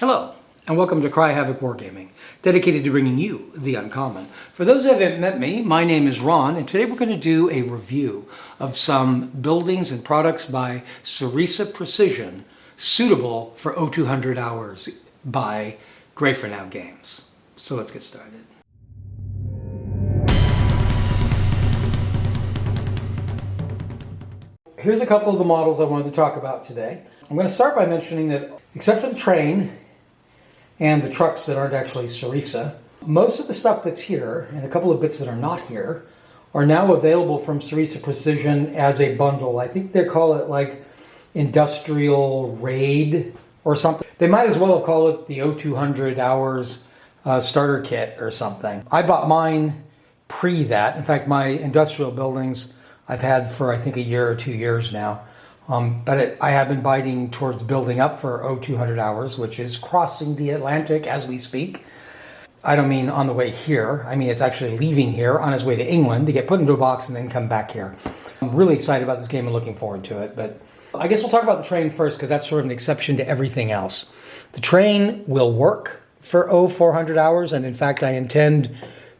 Hello, and welcome to Havoc Wargaming, dedicated to bringing you the uncommon. For those who haven't met me, my name is Ron, and today we're going to do a review of some buildings and products by Sarissa Precision, suitable for 0200 hours by Great For Now Games. So let's get started. Here's a couple of the models I wanted to talk about today. I'm going to start by mentioning that, except for the train and the trucks that aren't actually Sarissa, most of the stuff that's here, and a couple of bits that are not here, are now available from Sarissa Precision as a bundle. I think they call it like Industrial Raid or something. They might as well have called it the 0200 Hours Starter Kit or something. I bought mine pre that. In fact, my industrial buildings I've had for I think a year or 2 years now. I have been biting towards building up for 0200 hours, which is crossing the Atlantic as we speak. I don't mean on the way here. I mean, it's actually leaving here on its way to England to get put into a box and then come back here. I'm really excited about this game and looking forward to it. But I guess we'll talk about the train first because that's sort of an exception to everything else. The train will work for 0400 hours. And in fact, I intend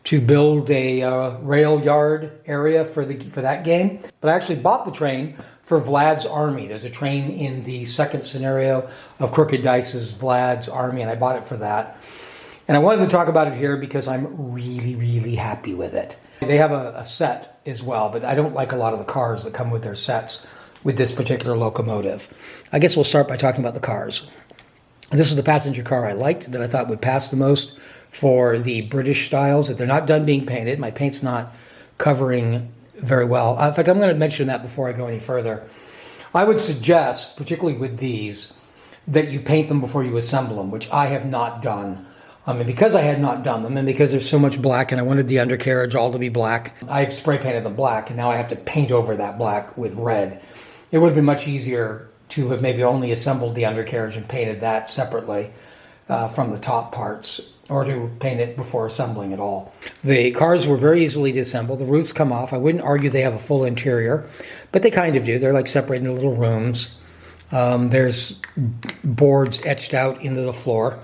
to build a rail yard area for that game. But I actually bought the train for Vlad's Army. There's a train in the second scenario of Crooked Dice's Vlad's Army, and I bought it for that. And I wanted to talk about it here because I'm really, really happy with it. They have a set as well, but I don't like a lot of the cars that come with their sets with this particular locomotive. I guess we'll start by talking about the cars. This is the passenger car I liked, that I thought would pass the most for the British styles, that they're not done being painted. My paint's not covering very well. In fact, I'm going to mention that before I go any further. I would suggest, particularly with these, that you paint them before you assemble them, which I have not done. And because I had not done them, and because there's so much black, and I wanted the undercarriage all to be black, I spray painted them black, and now I have to paint over that black with red. It would have been much easier to have maybe only assembled the undercarriage and painted that separately from the top parts, or to paint it before assembling it all. The cars were very easily to assemble. The roofs come off. I wouldn't argue they have a full interior, but they kind of do. They're like separated into little rooms. There's boards etched out into the floor.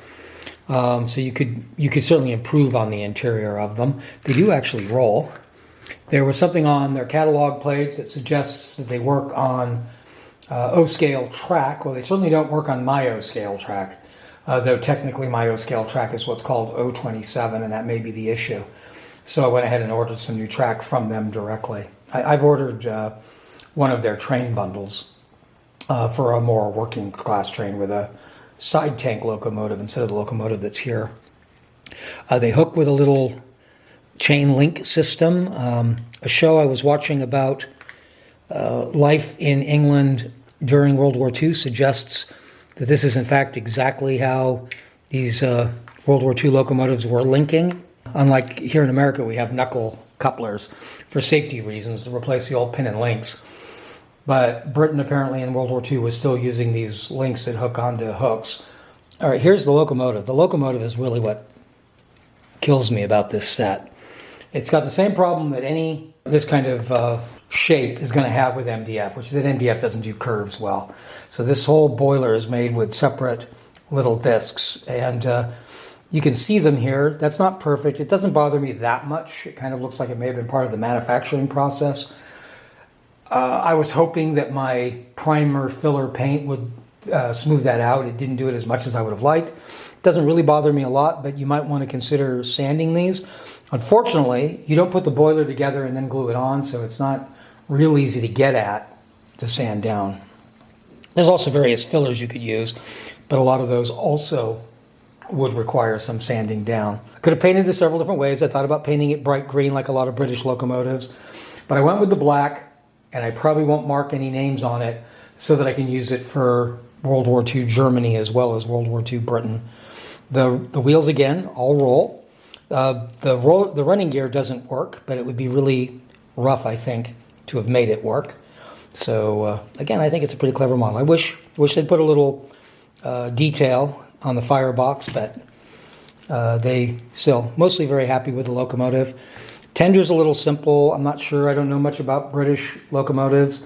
So you could certainly improve on the interior of them. They do actually roll. There was something on their catalog plates that suggests that they work on O-scale track. Well, they certainly don't work on my O-scale track. Though technically my O-scale track is what's called O27, and that may be the issue. So I went ahead and ordered some new track from them directly. I've ordered one of their train bundles for a more working class train with a side tank locomotive instead of the locomotive that's here. They hook with a little chain link system. A show I was watching about life in England during World War II suggests that this is in fact exactly how these World War II locomotives were linking. Unlike here in America, we have knuckle couplers for safety reasons to replace the old pin and links. But Britain apparently in World War II was still using these links that hook onto hooks. All right, here's the locomotive. The locomotive is really what kills me about this set. It's got the same problem that this kind of shape is going to have with MDF, which that MDF doesn't do curves well. So this whole boiler is made with separate little discs, and you can see them here. That's not perfect. It doesn't bother me that much. It kind of looks like it may have been part of the manufacturing process. I was hoping that my primer filler paint would smooth that out. It didn't do it as much as I would have liked. It doesn't really bother me a lot, but you might want to consider sanding these. Unfortunately, you don't put the boiler together and then glue it on, so it's not real easy to get at to sand down. There's also various fillers you could use, but a lot of those also would require some sanding down. I could have painted this several different ways. I thought about painting it bright green like a lot of British locomotives, but I went with the black, and I probably won't mark any names on it so that I can use it for World War II Germany as well as World War II Britain. The wheels, again, all roll. The running gear doesn't work, but it would be really rough, I think, to have made it work. So again, I think it's a pretty clever model. I wish they'd put a little detail on the firebox, but they still mostly very happy with the locomotive. Tender's a little simple. I'm not sure. I don't know much about British locomotives.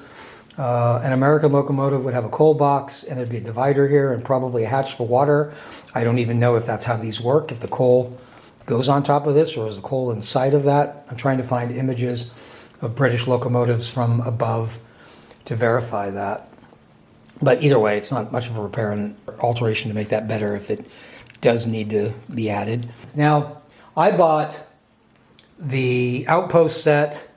An American locomotive would have a coal box, and there'd be a divider here and probably a hatch for water. I don't even know if that's how these work, if the coal goes on top of this or is the coal inside of that. I'm trying to find images of British locomotives from above to verify that. But either way, it's not much of a repair and alteration to make that better if it does need to be added. Now, I bought the outpost set,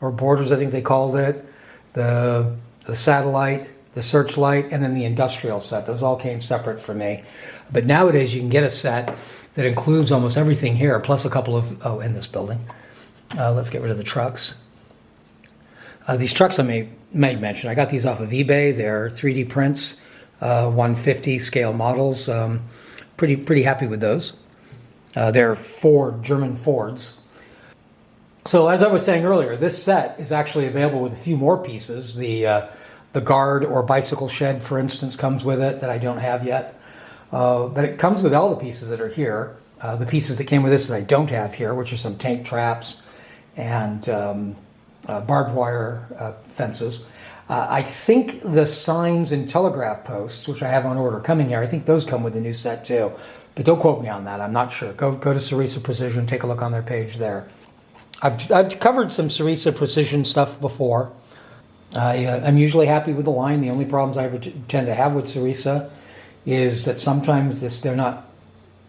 or borders I think they called it, the satellite, the searchlight, and then the industrial set. Those all came separate for me. But nowadays you can get a set that includes almost everything here, plus a couple of, in this building. Let's get rid of the trucks. These trucks I may mention, I got these off of eBay. They're 3D prints, 150 scale models. Pretty happy with those. They're German Fords. So as I was saying earlier, this set is actually available with a few more pieces. The guard or bicycle shed, for instance, comes with it that I don't have yet. But it comes with all the pieces that are here. The pieces that came with this that I don't have here, which are some tank traps and barbed wire fences. I think the signs and telegraph posts, which I have on order coming here, I think those come with the new set too. But don't quote me on that. I'm not sure. Go to Sarissa Precision, take a look on their page there. I've covered some Sarissa Precision stuff before. I'm usually happy with the line. The only problems I tend to have with Sarissa is that sometimes they're not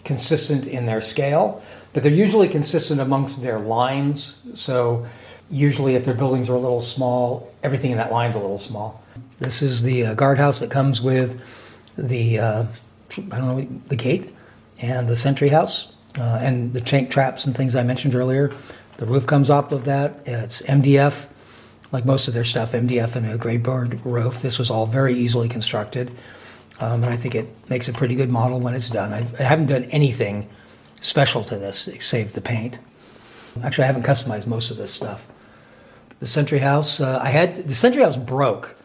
consistent in their scale, but they're usually consistent amongst their lines. So usually if their buildings are a little small, everything in that line's a little small. This is the guardhouse that comes with the the gate and the sentry house and the tank traps and things I mentioned earlier. The roof comes off of that. It's MDF, like most of their stuff, MDF and a gray board roof. This was all very easily constructed. And I think it makes a pretty good model when it's done. I haven't done anything special to this, save the paint. Actually, I haven't customized most of this stuff. The sentry house, the sentry house broke.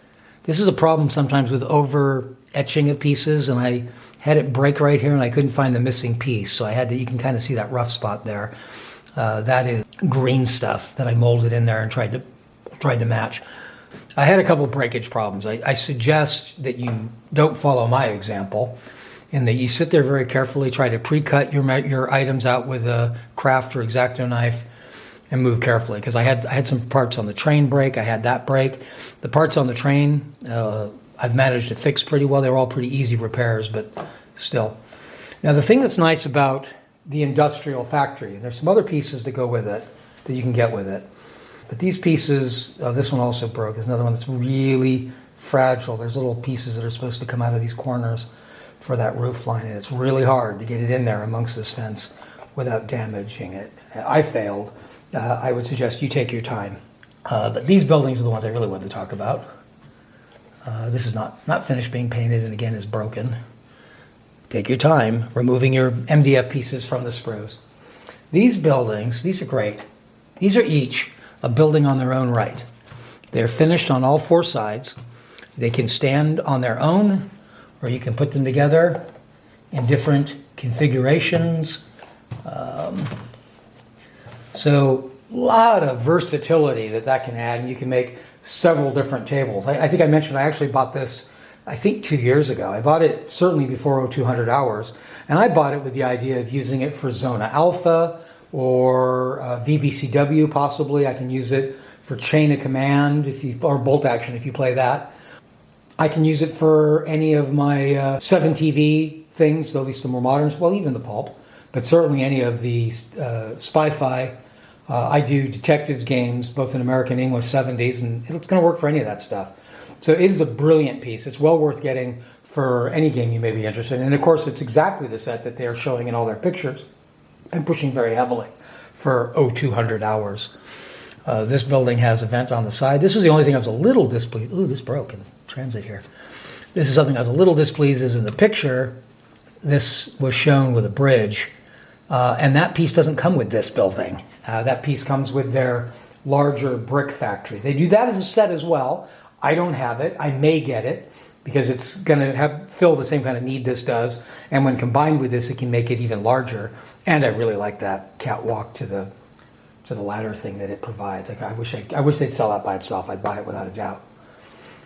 This is a problem sometimes with over etching of pieces, and I had it break right here and I couldn't find the missing piece. So you can kind of see that rough spot there. That is green stuff that I molded in there and tried to match. I had a couple breakage problems. I suggest that you don't follow my example, in that you sit there very carefully, try to pre-cut your items out with a craft or X-Acto knife, and move carefully. Because I had some parts on the train break. I had that break. The parts on the train, I've managed to fix pretty well. They were all pretty easy repairs, but still. Now the thing that's nice about the industrial factory, and there's some other pieces that go with it that you can get with it. But these pieces, this one also broke. There's another one that's really fragile. There's little pieces that are supposed to come out of these corners for that roof line, and it's really hard to get it in there amongst this fence without damaging it. I failed. I would suggest you take your time. But these buildings are the ones I really wanted to talk about. This is not finished being painted, and again is broken. Take your time removing your MDF pieces from the sprues. These buildings, these are great. These are each a building on their own right. They're finished on all four sides. They can stand on their own, or you can put them together in different configurations. So a lot of versatility that can add, and you can make several different tables. I think I mentioned I actually bought this, I think 2 years ago. I bought it certainly before 0200 hours, and I bought it with the idea of using it for Zona Alpha or VBCW possibly. I can use it for Chain of Command or Bolt Action if you play that. I can use it for any of my 7TV things, at least the more modern, well, even the Pulp, but certainly any of the Spy-Fi. I do detectives games, both in American and English 70s, and it's going to work for any of that stuff. So it is a brilliant piece. It's well worth getting for any game you may be interested in. And of course, it's exactly the set that they're showing in all their pictures and pushing very heavily for 0200 hours. This building has a vent on the side. This is the only thing I was a little displeased. Ooh, this broke in transit here. This is something I was a little displeased is in the picture. This was shown with a bridge, and that piece doesn't come with this building. That piece comes with their larger brick factory. They do that as a set as well. I don't have it. I may get it because it's going to fill the same kind of need this does. And when combined with this, it can make it even larger. And I really like that catwalk to the ladder thing that it provides. Like I wish they'd sell that by itself. I'd buy it without a doubt.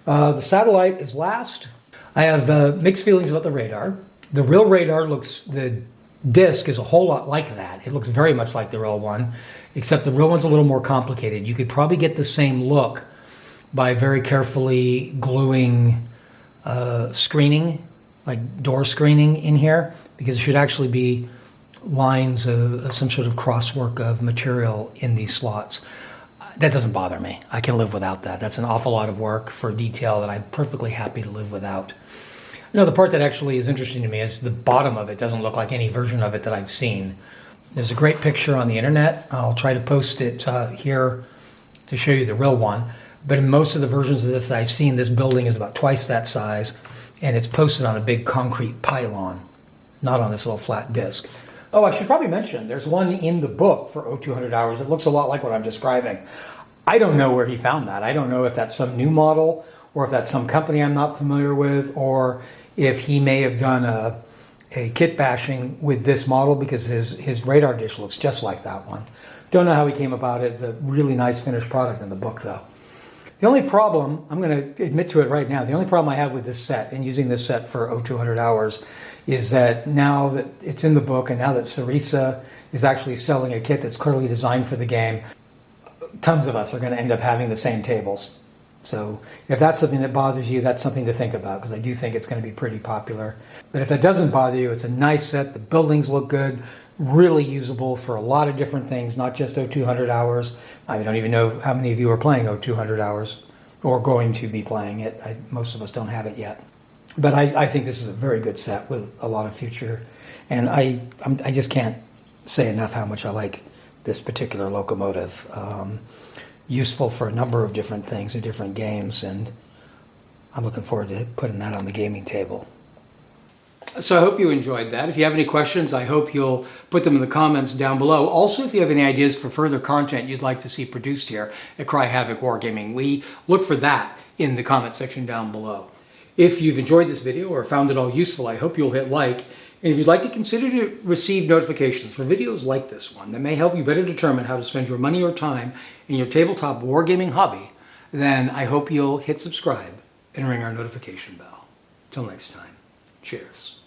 The satellite is last. I have mixed feelings about the radar. The real radar the disc is a whole lot like that. It looks very much like the real one, except the real one's a little more complicated. You could probably get the same look by very carefully gluing screening, like door screening in here, because it should actually be lines of some sort of crosswork of material in these slots. That doesn't bother me. I can live without that. That's an awful lot of work for detail that I'm perfectly happy to live without. The part that actually is interesting to me is the bottom of it doesn't look like any version of it that I've seen. There's a great picture on the internet. I'll try to post it here to show you the real one. But in most of the versions of this that I've seen, this building is about twice that size, and it's posted on a big concrete pylon, not on this little flat disc. Oh, I should probably mention, there's one in the book for 0200 hours. It looks a lot like what I'm describing. I don't know where he found that. I don't know if that's some new model, or if that's some company I'm not familiar with, or if he may have done a kit bashing with this model, because his radar dish looks just like that one. Don't know how he came about it. The really nice finished product in the book, though. The only problem, I'm going to admit to it right now, the only problem I have with this set and using this set for 0200 hours is that now that it's in the book and now that Sarissa is actually selling a kit that's clearly designed for the game, tons of us are going to end up having the same tables. So if that's something that bothers you, that's something to think about, because I do think it's going to be pretty popular. But if that doesn't bother you, it's a nice set. The buildings look good, really usable for a lot of different things, not just 0200 hours. I don't even know how many of you are playing 0200 hours or going to be playing it. Most of us don't have it yet. But I think this is a very good set with a lot of future. And I just can't say enough how much I like this particular locomotive. Useful for a number of different things in different games, and I'm looking forward to putting that on the gaming table. So I hope you enjoyed that. If you have any questions, I hope you'll put them in the comments down below. Also, if you have any ideas for further content you'd like to see produced here at Cry Havoc Wargaming, we look for that in the comment section down below. If you've enjoyed this video or found it all useful, I hope you'll hit like. And if you'd like to consider to receive notifications for videos like this one that may help you better determine how to spend your money or time in your tabletop wargaming hobby, then I hope you'll hit subscribe and ring our notification bell. Till next time, cheers.